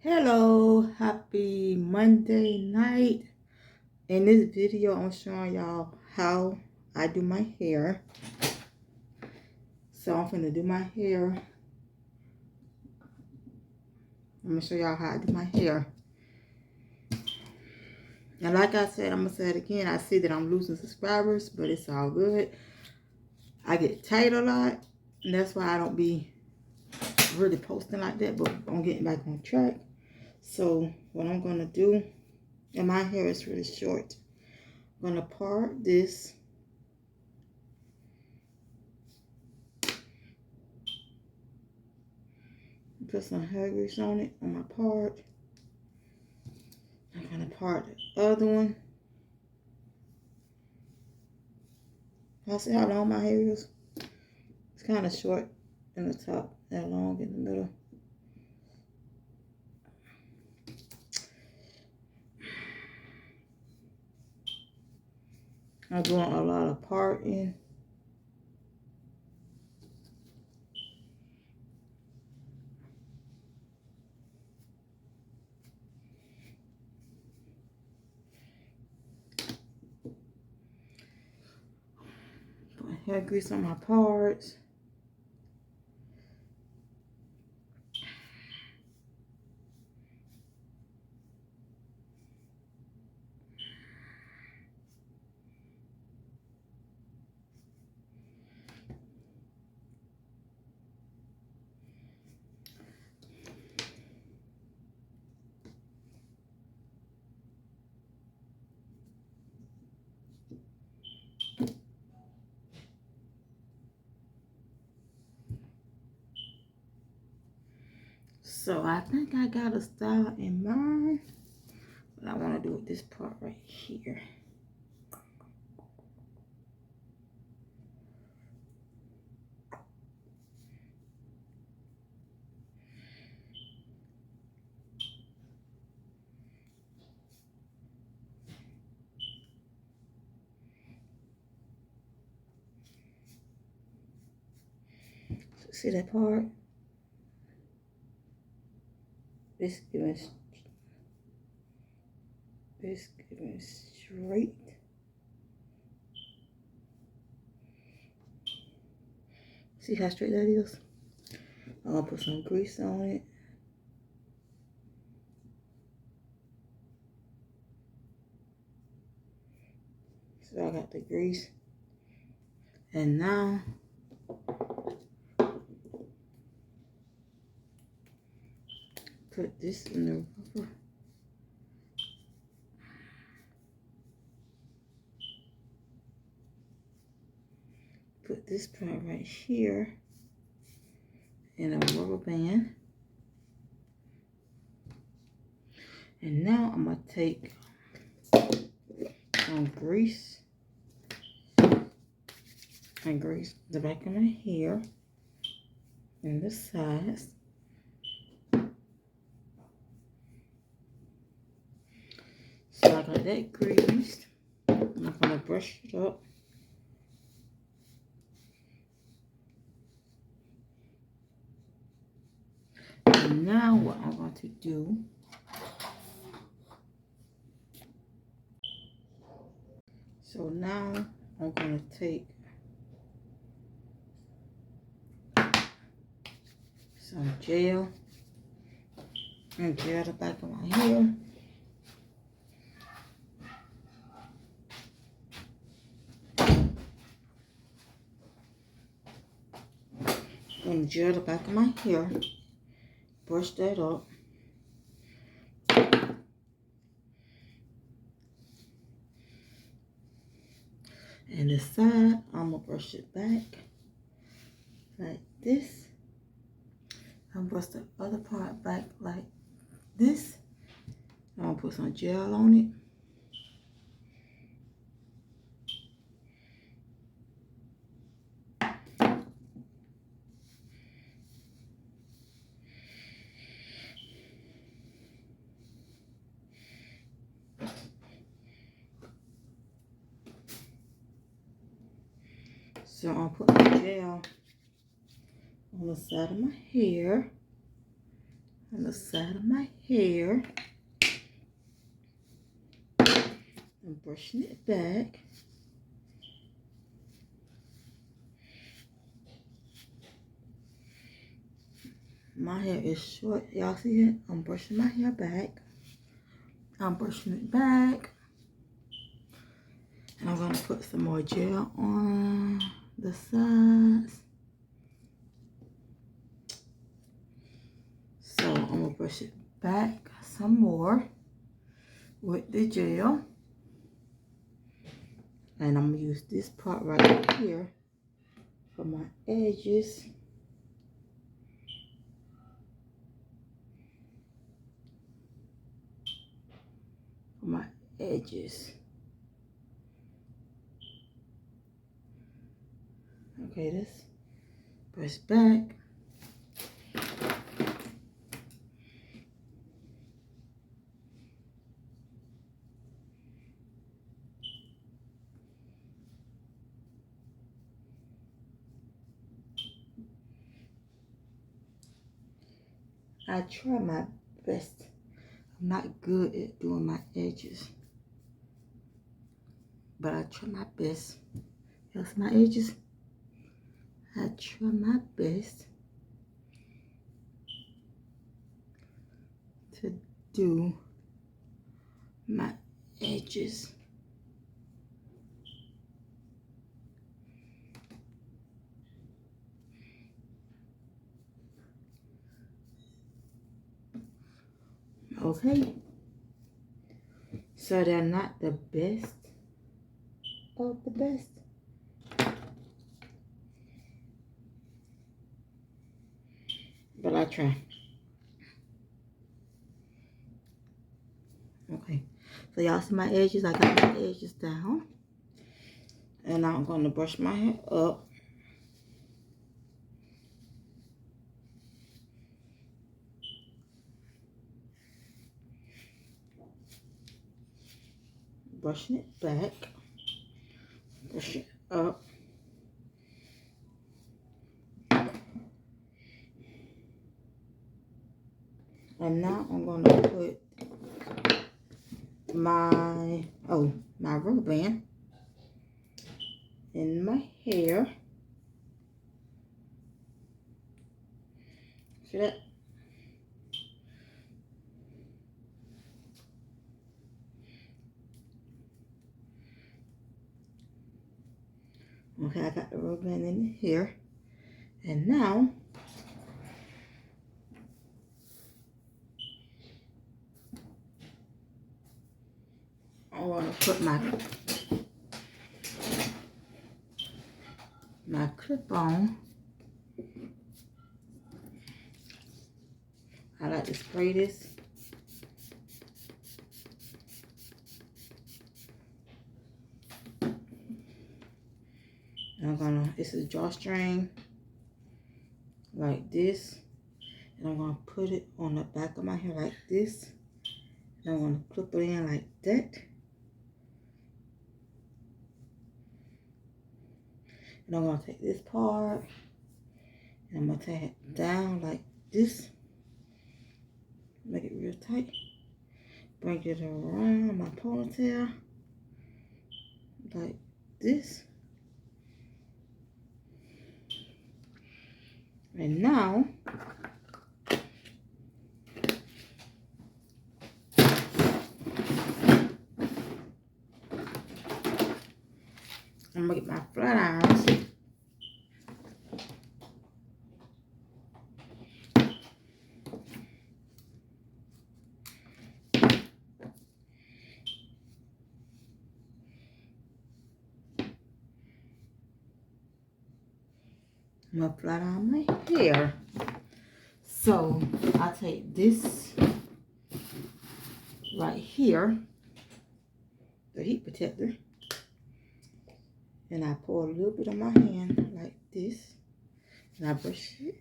Hello, happy Monday night. In this video, I'm showing y'all how I do my hair. So I'm gonna do my hair. I'm gonna show y'all how I do my hair. And like I said, I'm gonna say it again. I see that I'm losing subscribers, but it's all good. I get tired a lot, and that's why I don't be really posting like that, but I'm getting back on track. So what I'm gonna do, and my hair is really short, I'm gonna part this. Put some hair grease on it, on my part. I'm gonna part the other one. I see how long my hair is. It's kind of short in the top and long in the middle. I'm doing a lot of parting. Put hair grease on my parts. So I think I got a style in mind. But I want to do with this part right here. So see that part? This giving straight. See how straight that is? I'm gonna put some grease on it. So I got the grease. And now put this in the rubber. Put this part right here in a rubber band. And now I'm going to take some grease and grease the back of my hair and the sides. So I got that greased. I'm going to brush it up. And now what I'm going to do, so now I'm going to take some gel and gel the back of my hair. I'm going to gel the back of my hair. Brush that up. And the side, I'm going to brush it back like this. I'm going to brush the other part back like this. I'm going to put some gel on it. So I'll put my gel on the side of my hair, on the side of my hair. I'm brushing it back. My hair is short. Y'all see it? I'm brushing my hair back. I'm brushing it back. And I'm going to put some more gel on the sides. So I'm going to brush it back some more with the gel. And I'm going to use this part right here for my edges. For my edges. Okay, this brush back. I try my best. I'm not good at doing my edges, but I try my best. Here's my edges. I try my best to do my edges. Okay, so they're not the best of the best, but I try. Okay, so y'all see my edges? I got my edges down, and now I'm going to brush my hair up. Brushing it back, brush it up. And now I'm going to put my rubber band in my hair. See that? Okay, I got the rubber band in here. And now I want to put my clip on. I like to spray this. It's a drawstring like this. And I'm going to put it on the back of my hair like this. And I'm going to clip it in like that. And I'm going to take this part and I'm going to tie it down like this. Make it real tight. Bring it around my ponytail like this. And now I'm gonna get my flat irons. I'm gonna flat iron my hair. So I take this right here, the heat protector, and I pour a little bit on my hand like this, and I brush it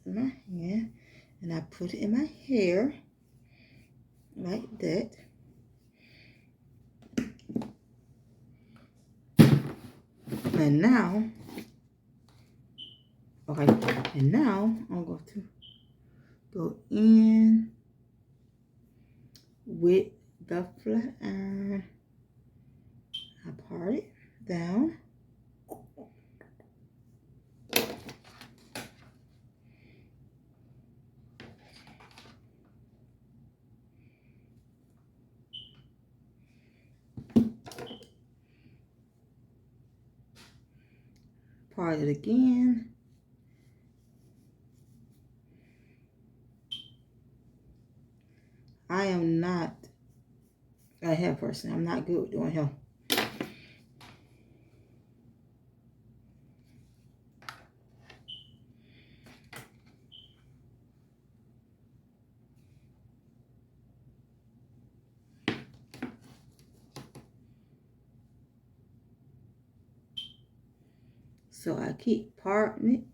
in my hand, and I put it in my hair like that. And now, okay, and now I'm going to go in with the flat iron. I part it down. Part it again. I am not a hair person. I'm not good with doing hair. So I keep parting it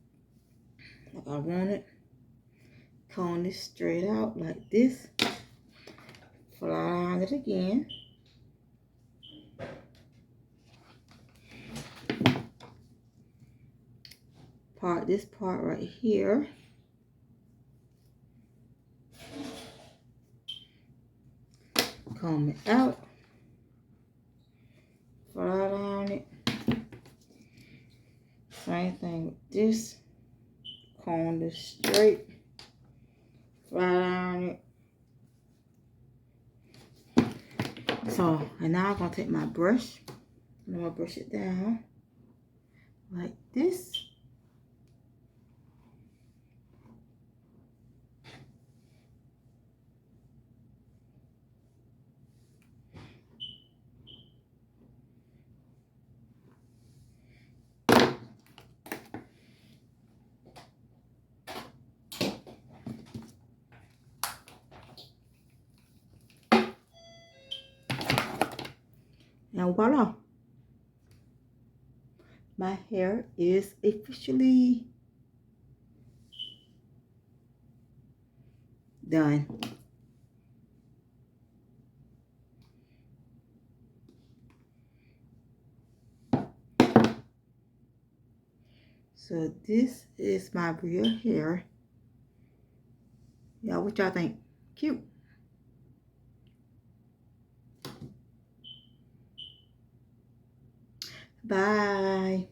like I want it. Comb this straight out like this. Flat iron it again. Part this part right here. Comb it out. Flat iron it. Same thing with this. Comb this straight. Flat iron it. So, and now I'm going to take my brush. And I'm going to brush it down like this. And voila. My hair is officially done. So this is my real hair. Y'all, what y'all think? Cute. Bye.